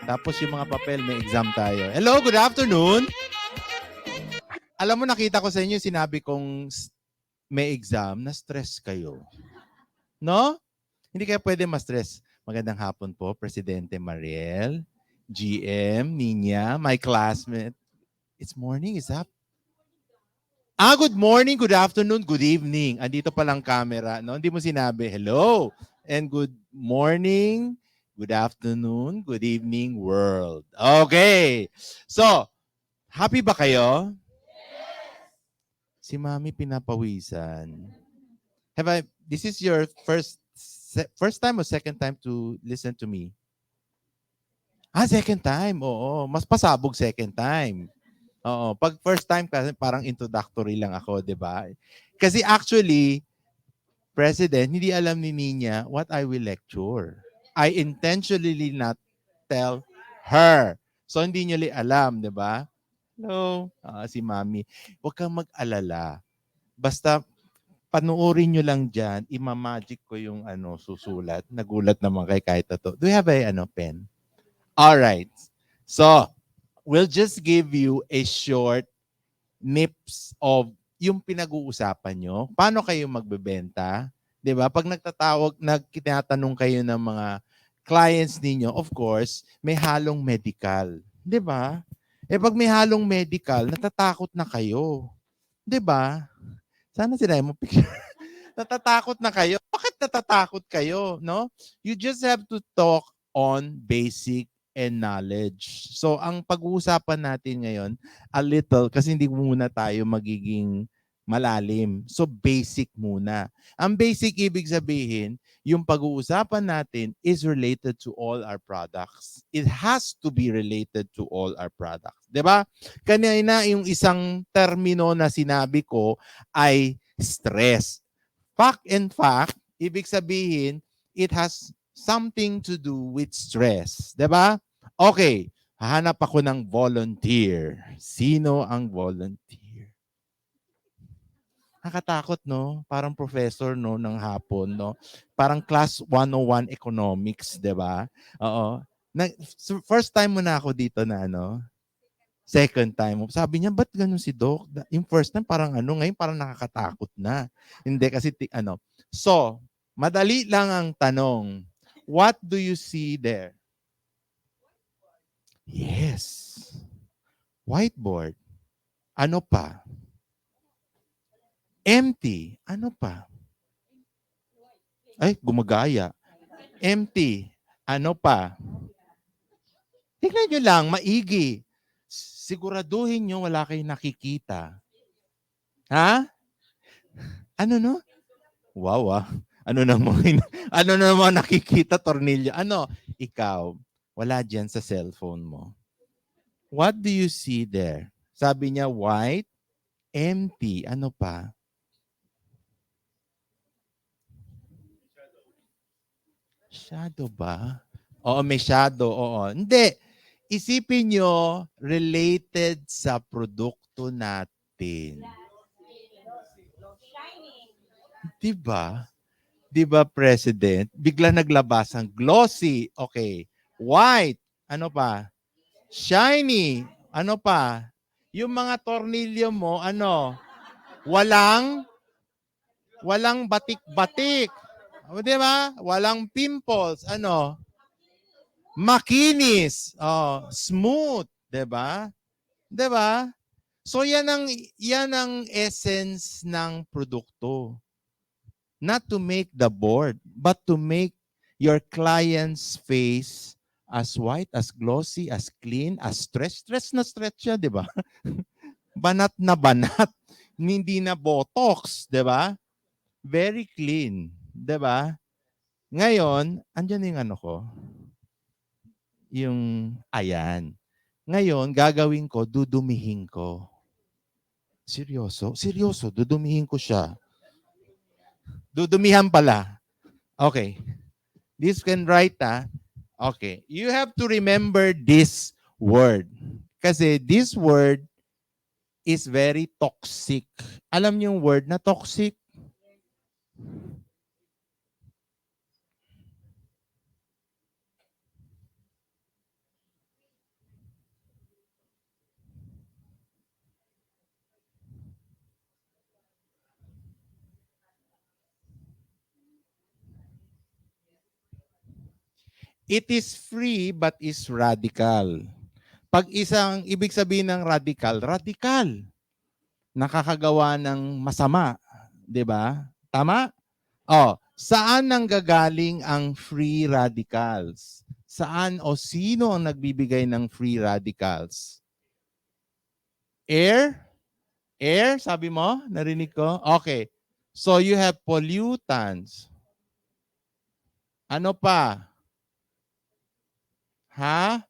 Tapos yung mga papel, may exam tayo. Hello, good afternoon. Alam mo, nakita ko sa inyo, sinabi kong may exam, na-stress kayo. No? Hindi kayo pwede ma-stress. Magandang hapon po, Presidente Mariel, GM, Ninya, my classmate. It's morning, is up? Good morning, good afternoon, good evening. Andito palang camera, no? Hindi mo sinabi, hello, and good morning, good afternoon, good evening, world. Okay. So, happy ba kayo? Si Mami pinapawisan. This is your first time or second time to listen to me? Second time. Oo, mas pasabog second time. Oo, pag first time kasi parang introductory lang ako, 'di ba? Kasi actually, President, hindi alam ni Nina what I will lecture. I intentionally not tell her. So hindi niyo alam, 'di ba? Hello, si Mami. Huwag kang mag-alala. Basta panoorin nyo lang dyan, imamagic ko yung susulat. Nagulat naman kay kahit to. Do you have a pen? Alright. So, we'll just give you a short nips of yung pinag-uusapan nyo. Paano kayo magbebenta? 'Di ba? Pag tinatanong kayo ng mga clients ninyo, of course, may halong medical. 'Di ba? Pag may halong medical, natatakot na kayo. 'Di ba? Sana sinabi mo picture. Natatakot na kayo. Bakit natatakot kayo, no? You just have to talk on basic and knowledge. So, ang pag-uusapan natin ngayon, a little, kasi hindi muna tayo magiging malalim. So, basic muna. Ang basic, ibig sabihin, yung pag-uusapan natin is related to all our products. It has to be related to all our products. 'Di ba? Kanina, yung isang termino na sinabi ko ay stress. Fact and fact, ibig sabihin, it has something to do with stress. 'Di ba? Okay, hahanap ako ng volunteer. Sino ang volunteer? Nakatakot, no? Parang professor, no, ng hapon, no? Parang class 101 economics, 'di ba? Oo. First time mo na ako dito na second time. Sabi niya, ba't ganun si Doc? Yung first time parang ngayon parang nakakatakot na. Hindi kasi So, madali lang ang tanong. What do you see there? Yes. Whiteboard. Ano pa? Empty. Ano pa? Ay, gumagaya. Empty. Ano pa? Tingnan nyo lang, maigi. Siguraduhin nyo wala kayong nakikita. Ha? Ano no? Wow. Ano naman, ano naman nakikita, tornilyo? Ano? Ikaw, wala dyan sa cellphone mo. What do you see there? Sabi niya, white, empty. Ano pa? Shadow ba? Oo, may shadow. Oo. Hindi. Isipin nyo, related sa produkto natin. Diba? Diba, President? Bigla naglabas ang glossy. Okay. White. Ano pa? Shiny. Ano pa? Yung mga tornilyo mo, walang batik-batik. O, di ba? Walang pimples. Makinis. Smooth. Di ba? Di ba? So yan ang essence ng produkto. Not to make the board, but to make your client's face as white, as glossy, as clean, as stretched. Stretch na stretch siya, di ba? Banat na banat. Hindi na botox, di ba? Very clean, di ba? Ngayon, andyan yung ko. Yung, ayan. Ngayon, gagawin ko, dudumihin ko. Seryoso? Seryoso, dudumihin ko siya. Dudumihan pala. Okay. This can write, Okay. You have to remember this word. Kasi this word is very toxic. Alam niyo yung word na toxic? It is free but is radical. Pag isang ibig sabihin ng radical, radical. Nakakagawa ng masama, 'di ba? Tama? Oh, saan nanggagaling ang free radicals? Saan o sino ang nagbibigay ng free radicals? Air? Air, sabi mo? Narinig ko? Okay. So you have pollutants. Ano pa? Ha?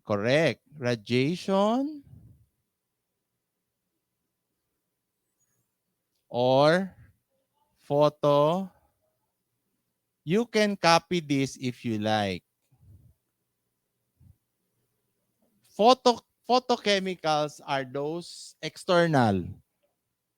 Correct. Radiation or photo. You can copy this if you like. Photochemicals are those external.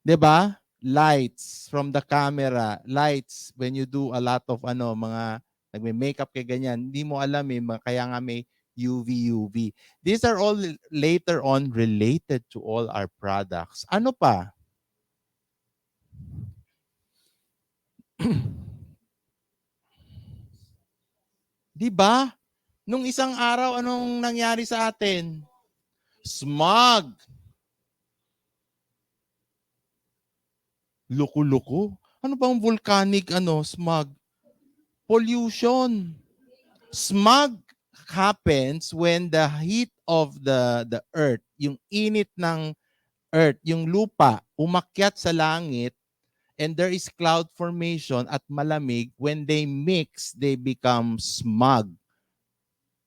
'Di ba? Lights from the camera, lights when you do a lot of mga nagme-makeup kay ganyan, hindi mo alam kaya nga may UV. These are all later on related to all our products. Ano pa? 'Di ba? Nung isang araw anong nangyari sa atin? Smog. Loko-loko. Ano bang volcanic smog? Pollution. Smog happens when the heat of the earth, yung init ng earth, yung lupa, umakyat sa langit and there is cloud formation at malamig. When they mix, they become smog.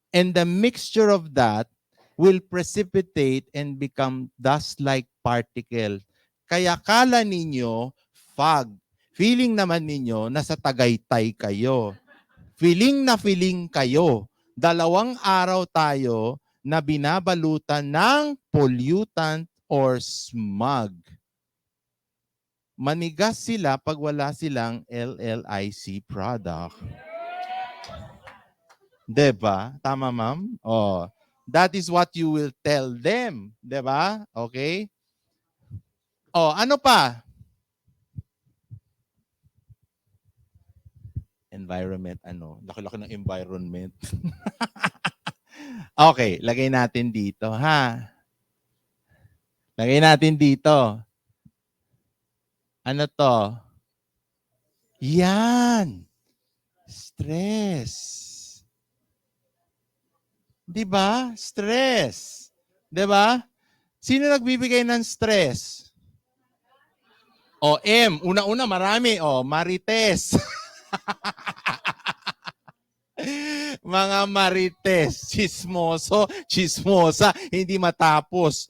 And the mixture of that will precipitate and become dust-like particle. Kaya kala ninyo, fog. Feeling naman ninyo, nasa Tagaytay kayo. Feeling na feeling kayo. 2 araw tayo na binabalutan ng pollutant or smog. Manigas sila pag wala silang LLIC product. Diba? Tama, ma'am? Oh. That is what you will tell them. Diba? Okay? Oh, ano pa? Environment, laki-laki ng environment. Okay, lagay natin dito, ha? Lagay natin dito. Ano to? Yan. Stress. 'Di ba? Stress. 'Di ba? Sino nagbibigay ng stress? O, M. Una-una, marami. O, Marites. Mga Marites. Chismoso, chismosa. Hindi matapos.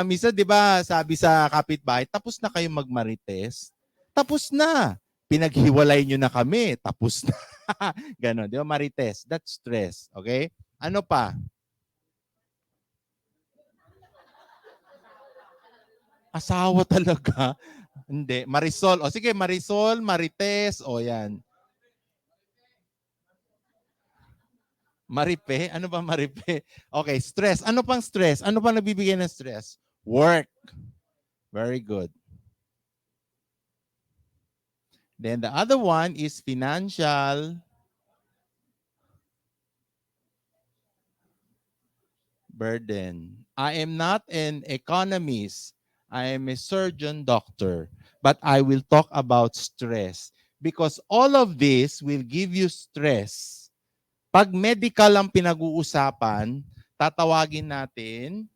Misa, di ba, sabi sa kapitbahay, tapos na kayo magmarites? Tapos na. Pinaghiwalay nyo na kami. Tapos na. Ganon. Di ba, Marites? That's stress. Okay? Ano pa? Asawa talaga? Hindi. Marisol. O sige, Marisol, Marites. O yan. Maripe? Ano ba maripe? Okay, stress. Ano pang stress? Ano pang nagbibigay ng stress? Work. Very good. Then the other one is financial burden. I am not an economist. I am a surgeon doctor. But I will talk about stress because all of this will give you stress. Pag medical ang pinag-uusapan, tatawagin natin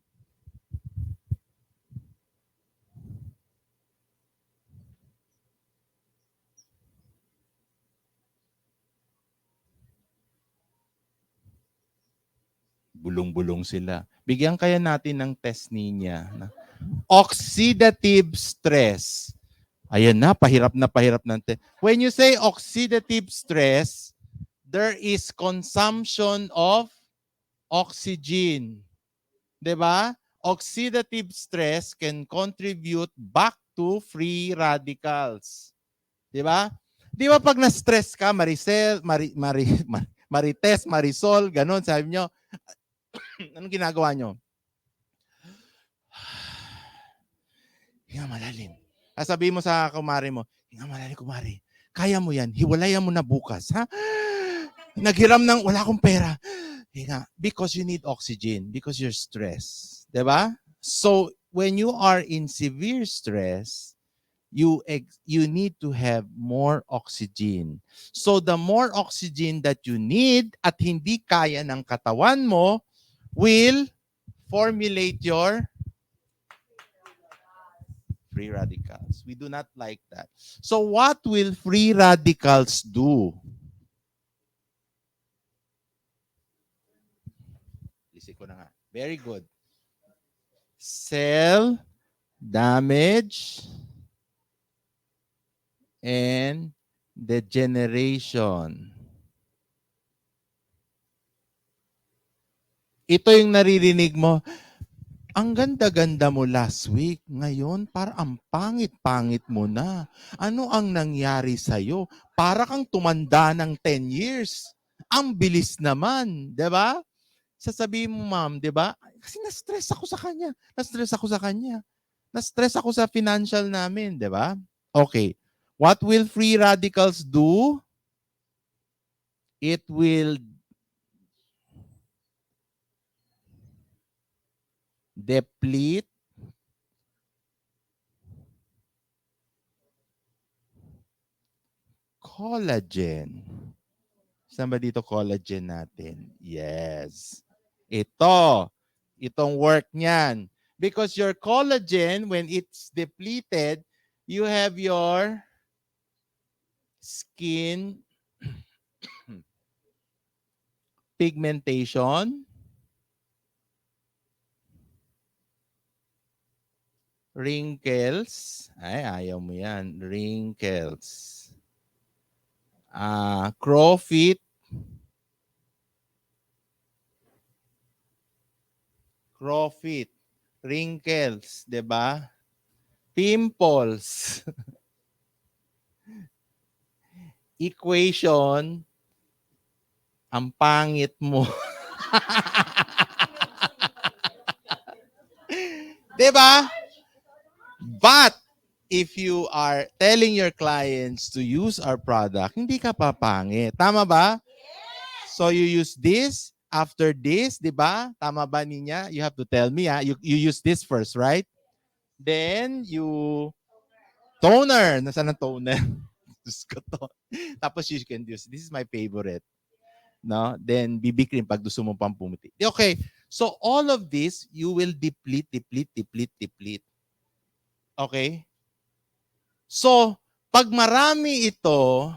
bulong-bulong sila. Bigyan kaya natin ng test niya. Oxidative stress. Ayan na, pahirap ng test. When you say oxidative stress, there is consumption of oxygen. 'Di ba? Oxidative stress can contribute back to free radicals. 'Di ba? 'Di ba pag na-stress ka, Marites, Marisol, ganun, sabi nyo, anong ginagawa nyo? Hinga malalim. Sabihin mo sa kumari mo, hinga malalim kumari. Kaya mo yan, hiwalayan mo na bukas. Ha? Naghiram ng wala akong pera. Hinga. Because you need oxygen. Because you're stressed. Diba? So, when you are in severe stress, you need to have more oxygen. So, the more oxygen that you need at hindi kaya ng katawan mo will formulate your free radicals. We do not like that. So, what will free radicals do? Listen ko na nga. Very good. Cell damage and degeneration. Ito yung naririnig mo, ang ganda-ganda mo last week. Ngayon, para ang pangit-pangit mo na. Ano ang nangyari sa'yo? Para kang tumanda ng 10 years. Ang bilis naman, di ba? Sasabihin mo, ma'am, di ba? Kasi na-stress ako sa kanya. Na-stress ako sa kanya. Na-stress ako sa financial namin, di ba? Okay. What will free radicals do? It will deplete collagen. Saan ba dito collagen natin? Yes. Itong work niyan. Because your collagen, when it's depleted, you have your skin pigmentation, wrinkles. Ay, ayaw mo yan. Wrinkles. Crow feet. Crow feet. Wrinkles, 'di ba? Pimples. Equation. Ang pangit mo. 'Di ba? But if you are telling your clients to use our product, hindi ka papangit. Tama ba? So you use this, after this, di ba? Tama ba niya? You have to tell me, ha? You use this first, right? Then you toner. Nasaan ang toner? Diyos ko to. Tapos you can use, this is my favorite. No? Then BB cream pag gusto mo pang pumuti. Okay. So all of this, you will deplete. Okay? So, pag marami ito,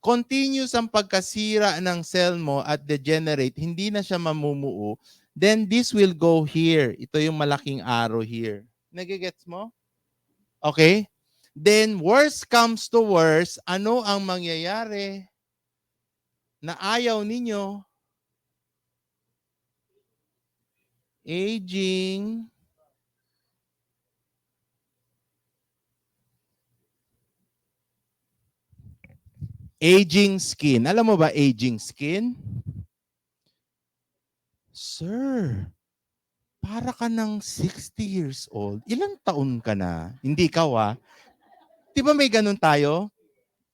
continuous ang pagkasira ng cell mo at degenerate, hindi na siya mamumuo, then this will go here. Ito yung malaking arrow here. Nagigets mo? Okay? Then, worst comes to worst, ano ang mangyayari na ayaw ninyo? Aging. Aging skin. Alam mo ba aging skin? Sir, para ka ng 60 years old. Ilang taon ka na? Hindi ikaw ah. Di ba may ganun tayo?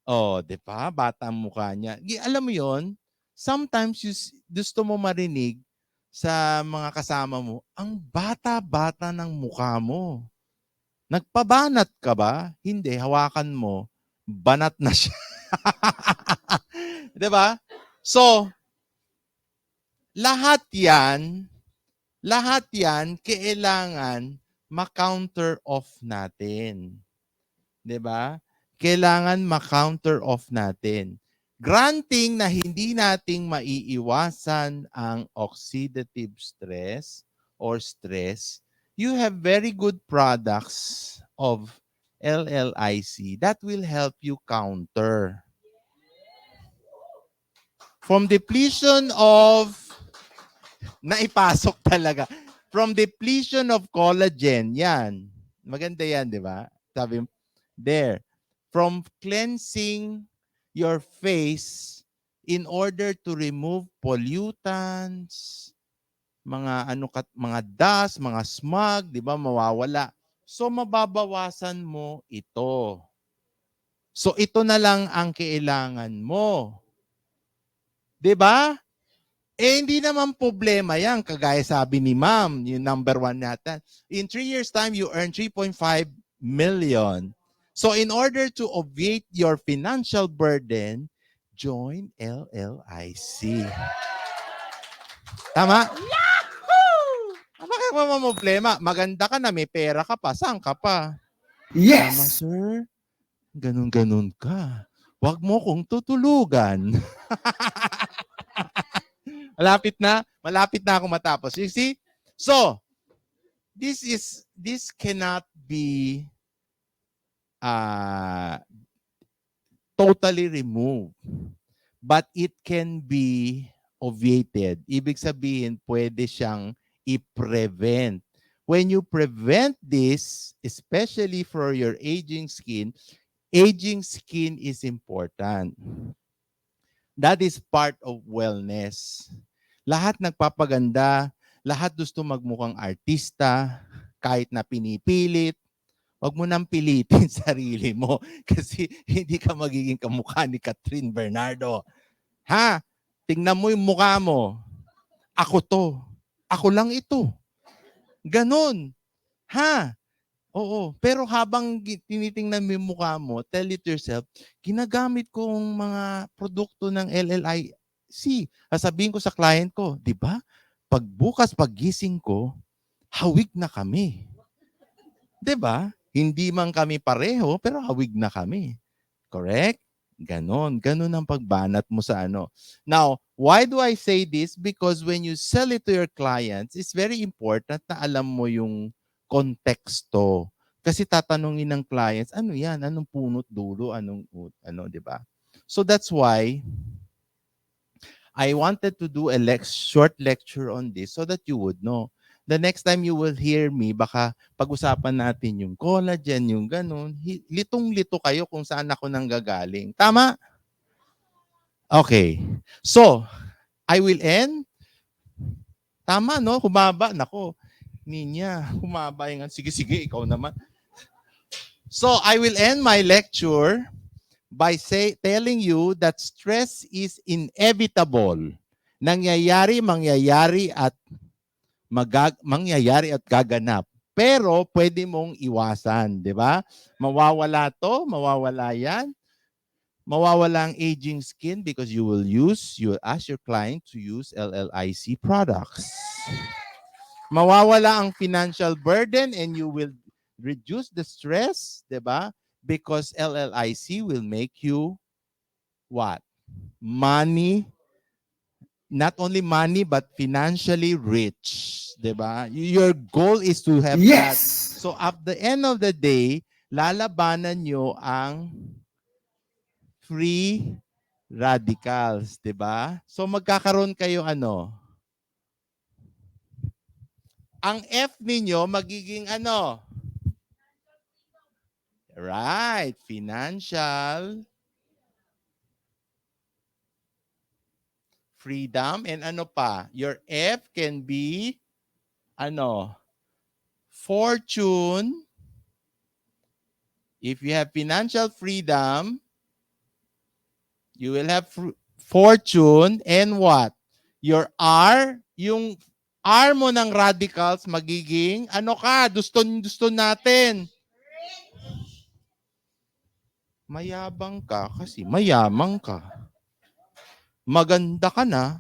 Oh, di ba? Bata ang mukha niya. Alam mo yon? Sometimes gusto mo marinig sa mga kasama mo, ang bata-bata ng mukha mo. Nagpabanat ka ba? Hindi, hawakan mo. Banat na siya. Di ba? So, lahat yan kailangan ma-counter off natin. 'Di ba? Kailangan ma-counter off natin. Granting na hindi nating maiiwasan ang oxidative stress or stress, you have very good products of LLIC that will help you counter. From depletion of naipasok talaga. From depletion of collagen, yan. Maganda yan, di ba? Sabi, there. From cleansing your face in order to remove pollutants, mga dust, mga smog, di ba, mawawala. So, mababawasan mo ito. So, ito na lang ang kailangan mo. 'Di ba? Eh, hindi naman problema yan. Kagaya sabi ni ma'am, yung number 1 natin. In 3 years time, you earn 3.5 million. So in order to obviate your financial burden, join LLIC. Tama? Bakit mo problema? Maganda ka na, may pera ka pa. Saan ka pa? Tama, Yes! sir. Ganun-ganun ka. Huwag mo kong tutulugan. Malapit na ako matapos. You see? So, this cannot be totally removed. But it can be obviated. Ibig sabihin, pwede siyang i-prevent. When you prevent this, especially for your aging skin is important. That is part of wellness. Lahat nagpapaganda, lahat gusto magmukhang artista, kahit na pinipilit. Huwag mo nang pilitin sarili mo kasi hindi ka magiging kamukha ni Catherine Bernardo. Ha? Tingnan mo yung mukha mo. Ako to. Ako lang ito. Ganon. Ha? Oo. Pero habang tinitingnan mo yung mukha mo, tell it to yourself, ginagamit kong mga produkto ng LLIC. Sasabihin ko sa client ko, di ba? Pagbukas, paggising ko, hawig na kami. Di ba? Hindi man kami pareho, pero hawig na kami. Correct? Ganon. Ganon ang pagbanat mo sa ano. Now, why do I say this? Because when you sell it to your clients, it's very important na alam mo yung konteksto. Kasi tatanungin ng clients, ano yan? Anong punot dulo? Ano, di ba? So that's why I wanted to do a short lecture on this so that you would know. The next time you will hear me, baka pag-usapan natin yung collagen, yung ganun. Litong-lito kayo kung saan ako nanggagaling. Tama? Okay. So, I will end. Tama, no? Humaba. Nako. Ninya, humaba yung... Sige, ikaw naman. So, I will end my lecture by telling you that stress is inevitable. Mangyayari at gaganap. Pero pwede mong iwasan, di ba? Mawawala yan. Mawawala ang aging skin because you will ask your client to use LLIC products. Mawawala ang financial burden and you will reduce the stress, di ba? Because LLIC will make you what? Not only money but financially rich, 'di ba? Your goal is to have that. Yes! So at the end of the day, lalabanan nyo ang free radicals, 'di ba? So magkakaroon kayo ano? Ang F ninyo magiging ano? Right, financial freedom, and ano pa? Your F can be ano? Fortune. If you have financial freedom, you will have fortune, and what? Your R, yung R mo ng radicals magiging ano ka? Gusto natin. Mayabang ka kasi mayamang ka. Maganda ka na,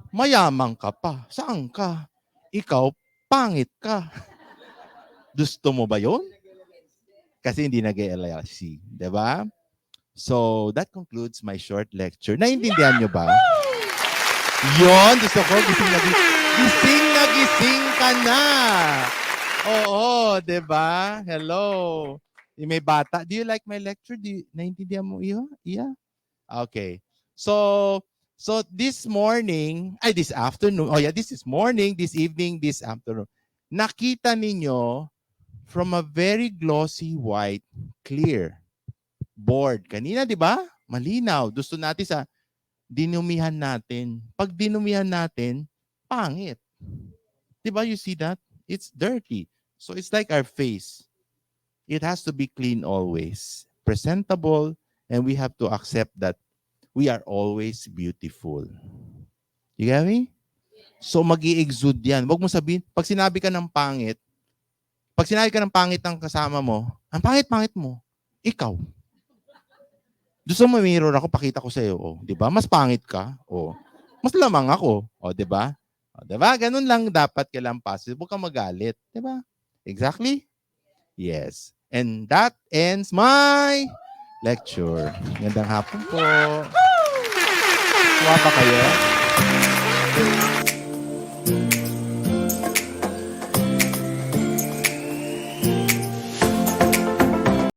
mayamang ka pa. Saan ka? Ikaw, pangit ka. Gusto mo ba yun? Kasi hindi nag-LLC, di ba? So, that concludes my short lecture. Naintindihan nyo ba? Yon, gusto ko, gising na gising ka na. Oo, di ba? Hello. May bata. Do you like my lecture? Naintindihan mo iyo? Yeah? Okay. So this afternoon, this is morning, this evening, this afternoon. Nakita ninyo from a very glossy white, clear board. Kanina, di ba? Malinaw. Gusto natin sa dinumihan natin. Pag dinumihan natin, pangit. Di ba you see that? It's dirty. So it's like our face. It has to be clean always. Presentable, and we have to accept that we are always beautiful. You get me? So mag-i-exude yan. Huwag mo sabihin, pag sinabi ka ng pangit ng kasama mo, ang pangit-pangit mo, ikaw. Gusto mo mirror ako, pakita ko sa'yo, oh, di ba? Mas pangit ka, oh. Mas lamang ako, oh, di ba? Oh, di ba? Ganun lang dapat kailang positive. Huwag kang magalit, di ba? Exactly? Yes. And that ends my lecture. Gandang hapon po. Tuwa ba kayo?